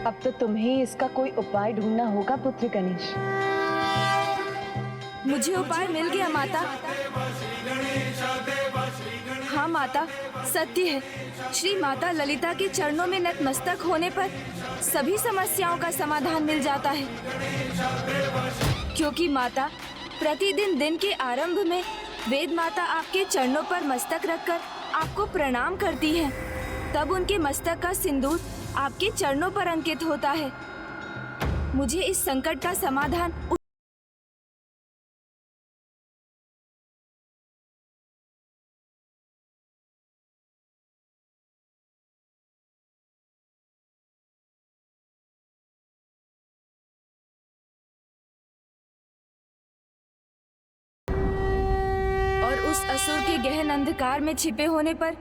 अब तो तुम्हें इसका कोई उपाय ढूंढना होगा पुत्र गणेश। मुझे उपाय मिल गया माता। हाँ माता, सत्य है। श्री माता ललिता के चरणों में नतमस्तक होने पर सभी समस्याओं का समाधान मिल जाता है। क्योंकि माता, प्रतिदिन दिन के आरंभ में वेद माता आपके चरणों पर मस्तक रखकर आपको प्रणाम करती हैं। तब उनके मस्तक का सिंदूर आपके चरणों पर अंकित होता है। मुझे इस संकट का समाधान और उस असुर के गहन अंधकार में छिपे होने पर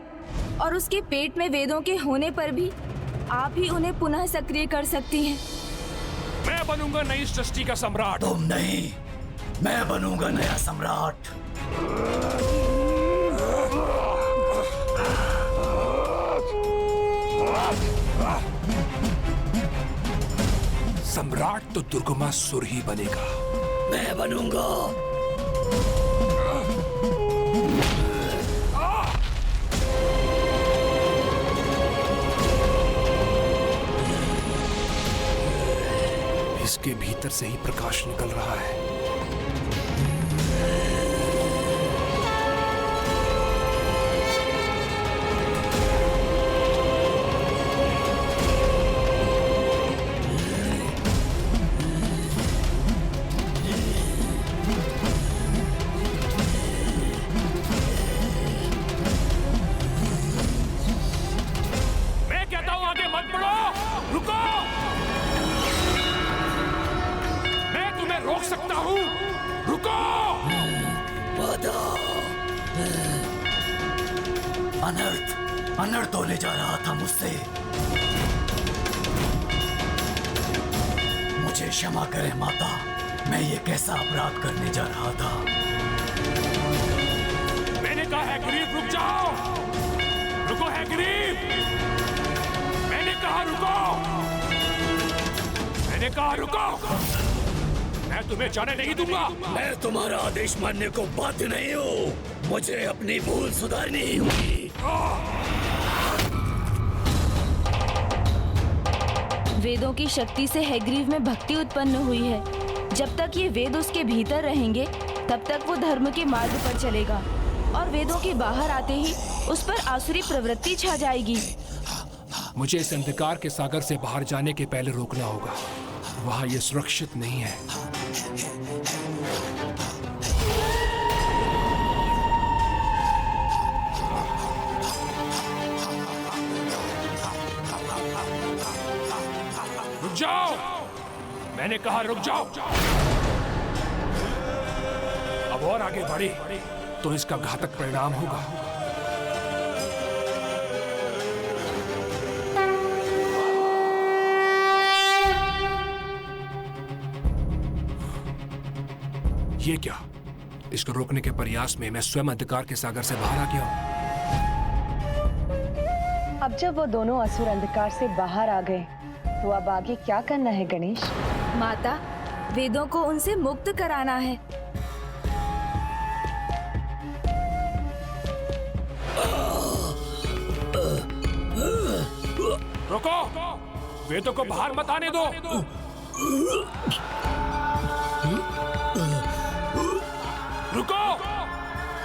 और उसके पेट में वेदों के होने पर भी आप ही उन्हें पुनः सक्रिय कर सकती हैं। मैं बनूंगा नई सृष्टि का सम्राट। तुम नहीं, मैं बनूंगा नया सम्राट। सम्राट तो दुर्गमासुर ही बनेगा। मैं बनूंगा। इसके भीतर से ही प्रकाश निकल रहा है। मैं कहता हूं आगे मत बढ़ो, रुको। रोक सकता हूँ, रुको। अनर्थ होने जा रहा था मुझसे। मुझे क्षमा करें माता, मैं ये कैसा अपराध करने जा रहा था। मैंने कहा है गरीब रुक जाओ, रुको है गरीब। मैंने कहा रुको, मैंने कहा रुको। मैं तुम्हें जाने नहीं दूंगा। मैं तुम्हारा आदेश मानने को बाध्य नहीं हूँ। मुझे अपनी भूल सुधारनी ही होगी। वेदों की शक्ति से हैग्रीव में भक्ति उत्पन्न हुई है। जब तक ये वेद उसके भीतर रहेंगे तब तक वो धर्म के मार्ग पर चलेगा और वेदों के बाहर आते ही उस पर आसुरी प्रवृत्ति छा जाएगी। मुझे इस अंधकार के सागर से बाहर जाने के पहले रोकना होगा। वहां ये सुरक्षित नहीं है। रुक जाओ, मैंने कहा रुक जाओ। अब और आगे बढ़े तो इसका घातक परिणाम होगा। ये क्या? इसको रोकने के प्रयास में मैं स्वयं अंधकार के सागर से बाहर आ गया हूं। अब जब वो दोनों असुर अंधकार से बाहर आ गए तो अब आगे क्या करना है गणेश? माता, वेदों को उनसे मुक्त कराना है। रुको, वेदों को बाहर मत आने दो। रुको,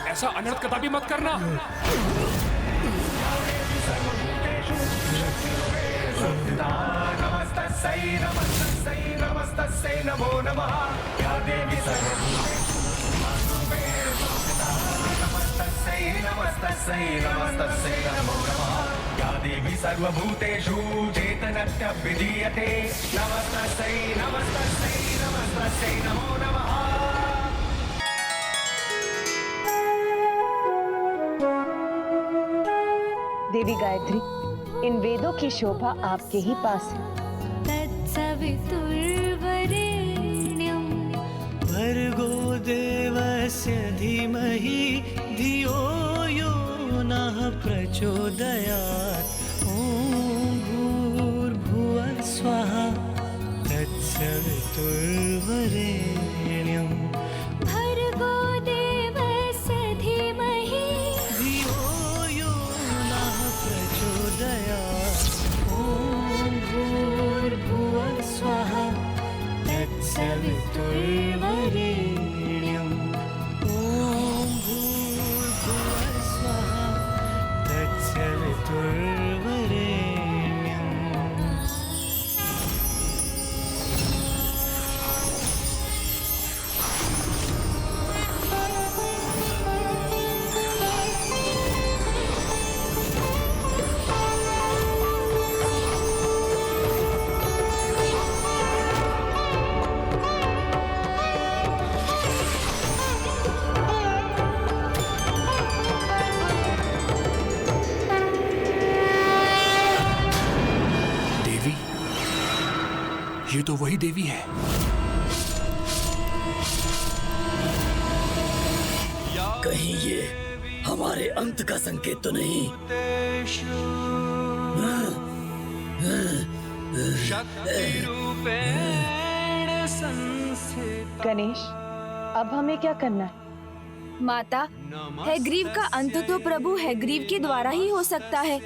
ऐसा अनर्थ कदापि मत करना। नमस्तस्यै नमो नमः। या देवी नमस्तस्यै नमो नमः। या देवी सर्वभूतेषु चेतनस्य विधीयते। नमस्तस्यै नमो नमः। देवी गायत्री, इन वेदों की शोभा आपके ही पास है। तत्सवितुर्वरेण्यं भर्गो देवस्य धीमहि धियो यो नः प्रचोदयात्। ॐ भूर्भुवः स्वः वितुर्वरेण्यं भर्गो देवस्य धीमहि धियो यो नः प्रचोदयात् ॐ भूर्भुवः स्वः तत्सवितुर्वरेण्यम् ॐ भूर्भुवः स्वः तत्सवितुर्वरेण्यम्। देवी, ये तो वही देवी है। कहीं ये हमारे अंत का संकेत तो नहीं? शक्तिरूपेण संस्थिता गणेश, अब हमें क्या करना है? माता, हैग्रीव का अंत तो प्रभु हैग्रीव के द्वारा ही हो सकता है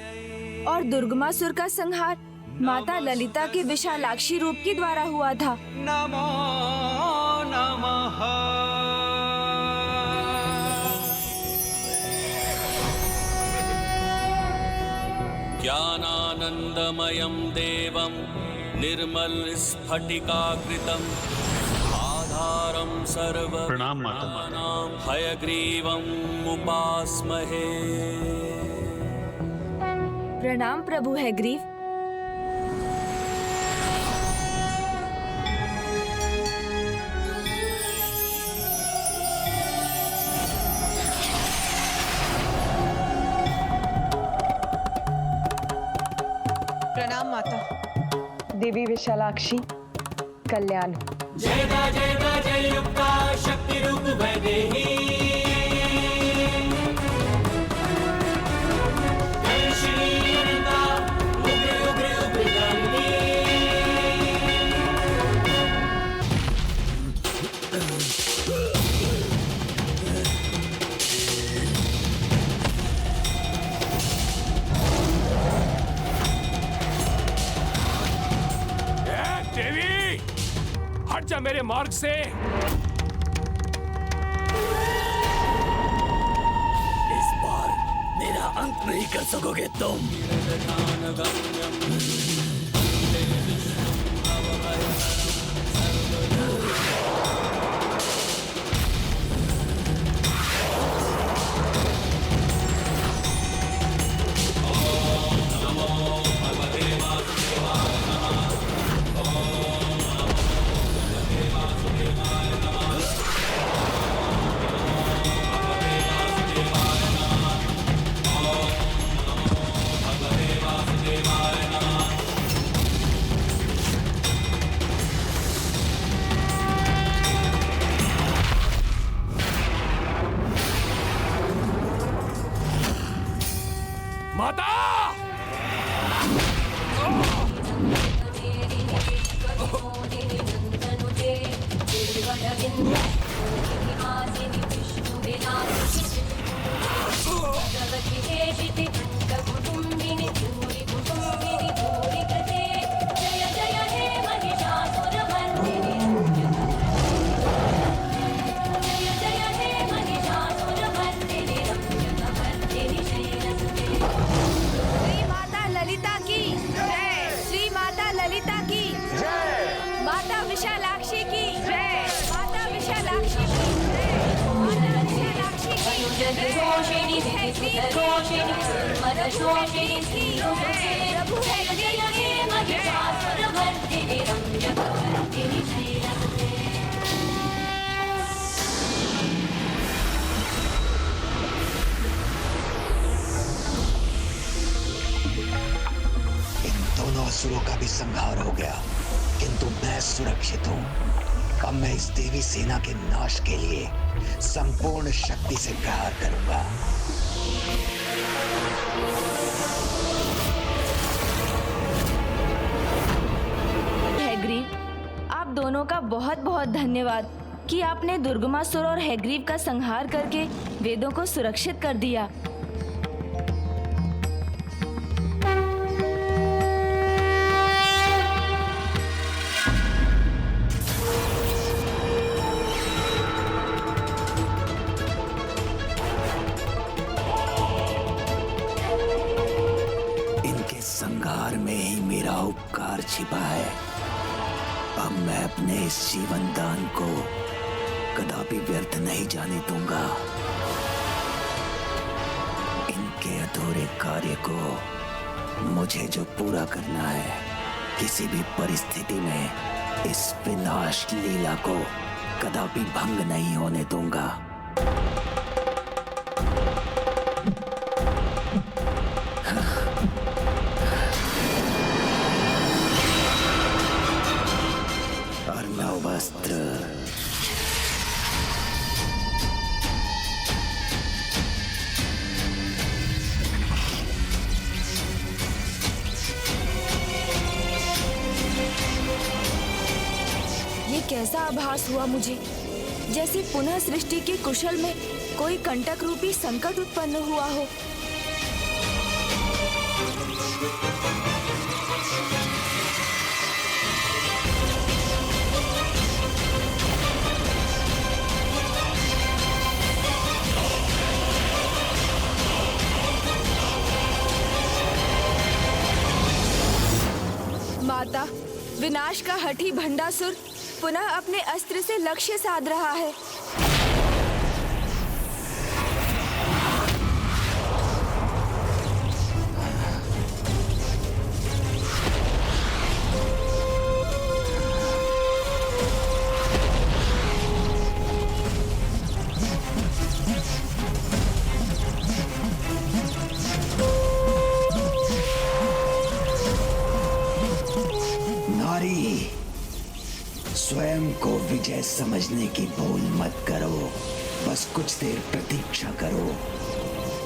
और दुर्गमासुर का संहार माता ललिता के विशालाक्षी रूप के द्वारा हुआ था। नमो नमः। ज्ञानानन्दमयं देवं निर्मलस्फटिकाकृतिम् आधारं सर्वविद्यानां हयग्रीवम् उपास्महे। प्रणाम प्रभु हैग्रीव। प्रणाम माता। देवी विशालाक्षी, कल्याण हो। देवी, हट जा मेरे मार्ग से। इस बार मेरा अंत नहीं कर सकोगे तुम। माता! श्री माता ललिता की जय। श्री माता ललिता की जय। माता विशालाक्षी की जय। माता विशालाक्षी की जय। माता विशालाक्षी की जय। प्रभु हैग्रीव की जय। दोनों असुरों का भी संहार हो गया, किंतु मैं सुरक्षित हूँ। अब मैं इस देवी सेना के नाश के लिए संपूर्ण शक्ति से प्रहार करूंगा। हैग्रीव, आप दोनों का बहुत बहुत धन्यवाद कि आपने दुर्गमासुर और हैग्रीव का संहार करके वेदों को सुरक्षित कर दिया। इनके संहार में ही मेरा उपकार छिपा है। अब मैं अपने इस जीवन दान को कदापि व्यर्थ नहीं जाने दूंगा। इनके अधूरे कार्य को मुझे जो पूरा करना है, किसी भी परिस्थिति में इस विनाश लीला को कदापि भंग नहीं होने दूंगा। अर्णव अस्त्र। ये कैसा आभास हुआ मुझे, जैसे पुनः सृष्टि के कुशल में कोई कंटक रूपी संकट उत्पन्न हुआ हो। माता, विनाश का हठी भंडासुर पुनः अपने अस्त्र से लक्ष्य साध रहा है। नारी, स्वयं को विजय समझने की भूल मत करो। बस कुछ देर प्रतीक्षा करो।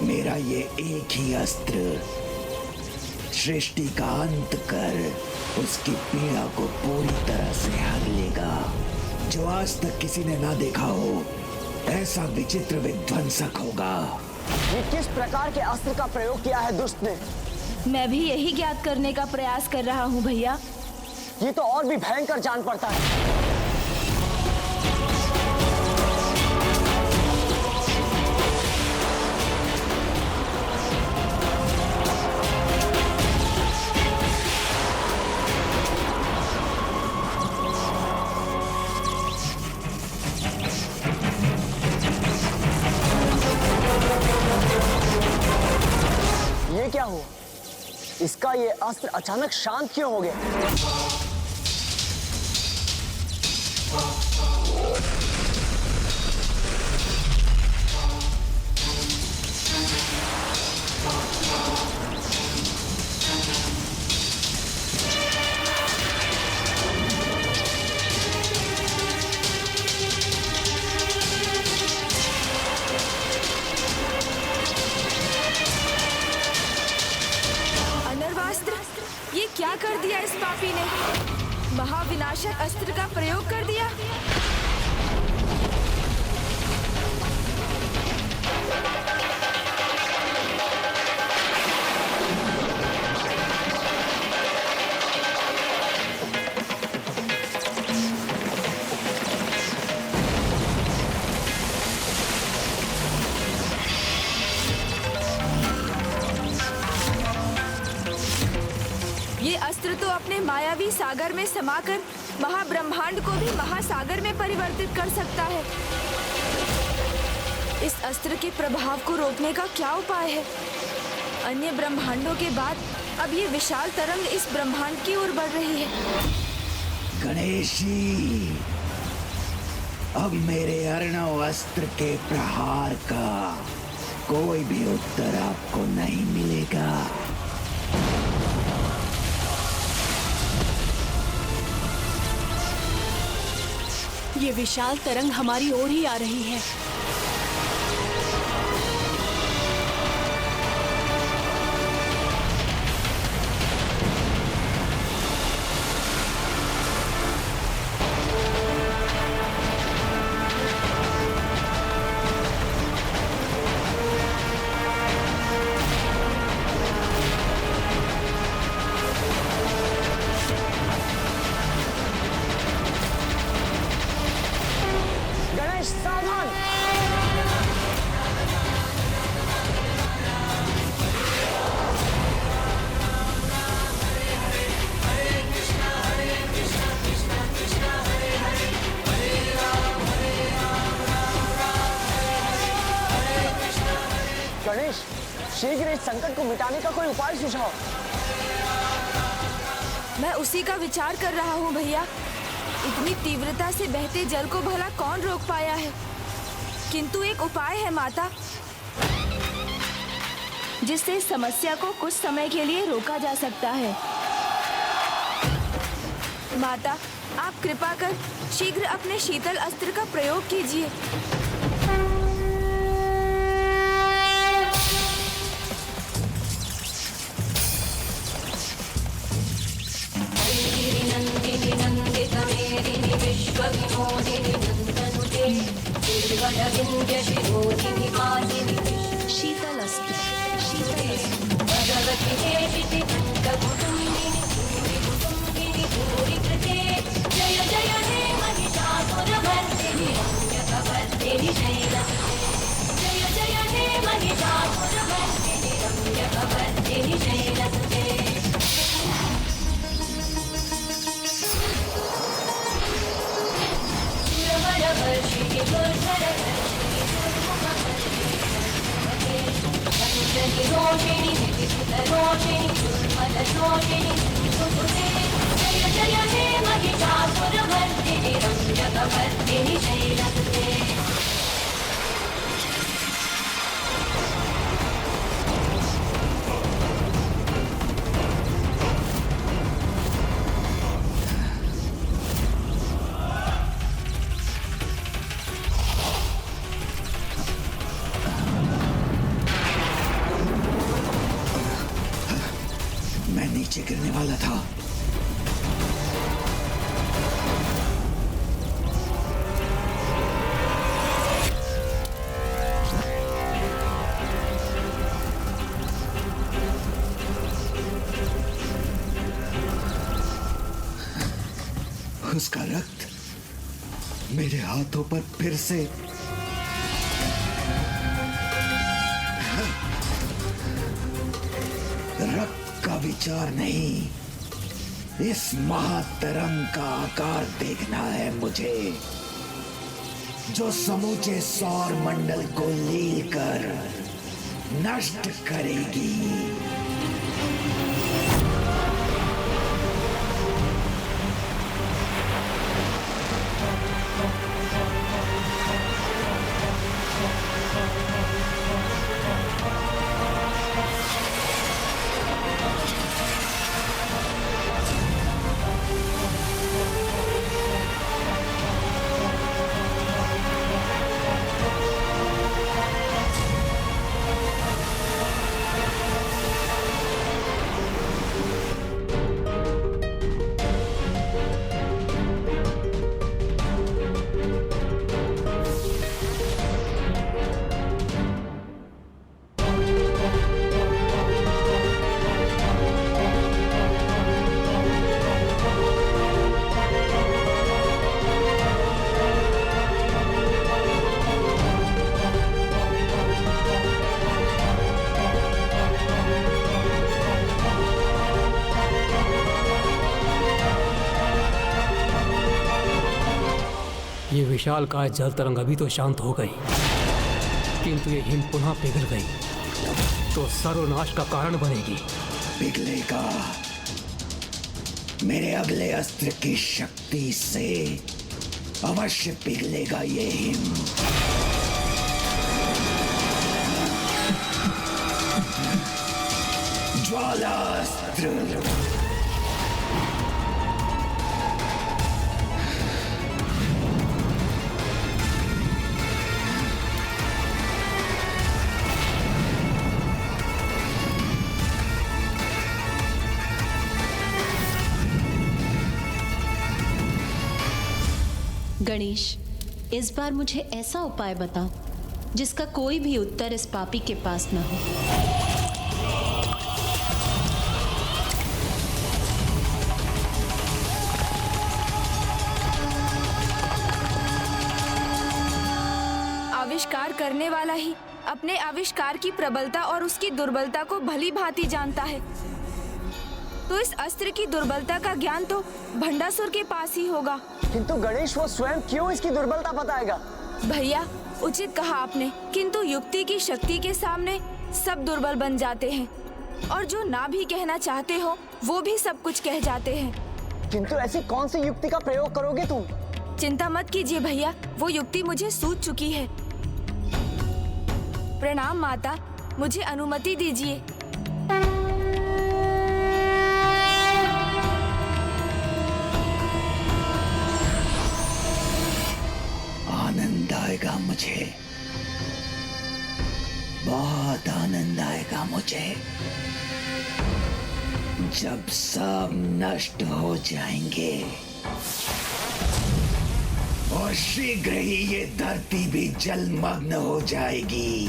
मेरा ये एक ही अस्त्र सृष्टि का अंत कर उसकी पीड़ा को पूरी तरह से हर लेगा, जो आज तक किसी ने ना देखा हो। ऐसा विचित्र विध्वंसक होगा। ये किस प्रकार के अस्त्र का प्रयोग किया है दुष्ट ने? मैं भी यही ज्ञात करने का प्रयास कर रहा हूँ भैया। ये तो और भी भयंकर जान पड़ता है। ये क्या हुआ? इसका ये अस्त्र अचानक शांत क्यों हो गया? अनर्वास्त्र, ये क्या कर दिया इस पापी ने? महाविनाशक अस्त्र का प्रयोग कर दिया। ये अस्त्र तो अपने मायावी सागर में समाकर महाब्रह्मांड को भी महासागर में परिवर्तित कर सकता है। इस अस्त्र के प्रभाव को रोकने का क्या उपाय है? अन्य ब्रह्मांडों के बाद अब ये विशाल तरंग इस ब्रह्मांड की ओर बढ़ रही है। गणेश जी, अब मेरे अर्णव अस्त्र के प्रहार का कोई भी उत्तर आपको नहीं मिलेगा। ये विशाल तरंग हमारी ओर ही आ रही है। शीघ्र इस संकट को मिटाने का कोई उपाय सुझाओ। मैं उसी का विचार कर रहा हूँ भैया। इतनी तीव्रता से बहते जल को भला कौन रोक पाया है? किंतु एक उपाय है माता, जिससे इस समस्या को कुछ समय के लिए रोका जा सकता है। माता, आप कृपा कर शीघ्र अपने शीतल अस्त्र का प्रयोग कीजिए। शीतल अस्त्र, जय जय हे महिषासुरमर्दिनी रम्यकपर्दिनी शैलसुते। जय जय हे महिषासुरमर्दिनी रम्यकपर्दिनी शैलसुते। सुरवरवर्षिणि दुर्धरवर्षिणि दुर्मुखवर्षिणि रोषिणि विधिसुतरोषिणि दुर्मलशोषिणि सुसुते। जय जय हे महिषासुरमर्दिनि रम्यकपर्दिनि शैलसुते। मैं नीचे गिरने वाला था। उसका रक्त मेरे हाथों पर फिर से। रक्त का विचार नहीं, इस महातरंग का आकार देखना है मुझे, जो समूचे सौर मंडल को लील कर नष्ट करेगी। ये विशालकाय जल तरंग अभी तो शांत हो गई, किंतु ये हिम पुनः पिघल गई तो सर्वनाश का कारण बनेगी। पिघलेगा। मेरे अगले अस्त्र की शक्ति से अवश्य पिघलेगा ये हिम। ज्वालास्त्र। गणेश, इस बार मुझे ऐसा उपाय बताओ जिसका कोई भी उत्तर इस पापी के पास न हो। आविष्कार करने वाला ही अपने आविष्कार की प्रबलता और उसकी दुर्बलता को भली भांति जानता है, तो इस अस्त्र की दुर्बलता का ज्ञान तो भंडासुर के पास ही होगा। किंतु गणेश वो स्वयं क्यों इसकी दुर्बलता बताएगा? भैया, उचित कहा आपने, किंतु युक्ति की शक्ति के सामने सब दुर्बल बन जाते हैं और जो ना भी कहना चाहते हो वो भी सब कुछ कह जाते हैं। किंतु ऐसी कौन सी युक्ति का प्रयोग करोगे तुम? चिंता मत कीजिए भैया, वो युक्ति मुझे सूझ चुकी है। प्रणाम माता, मुझे अनुमति दीजिए। आनंद आएगा मुझे, बहुत आनंद आएगा मुझे जब सब नष्ट हो जाएंगे और शीघ्र ही ये धरती भी जलमग्न हो जाएगी।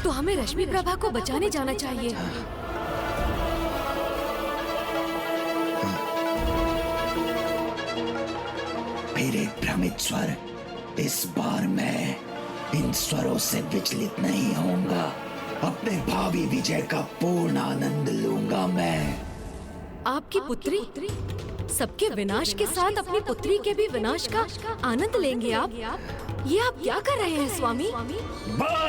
तो हमें रश्मि प्रभा को बचाने जाना चाहिए। फिर एक भ्रमित स्वर, इस बार मैं इन स्वरों से विचलित नहीं होऊंगा। अपने भावी विजय का पूर्ण आनंद लूंगा मैं। आपकी पुत्री सबके विनाश के साथ अपनी पुत्री के भी विनाश का आनंद लेंगे आप? ये आप क्या कर रहे हैं स्वामी? बस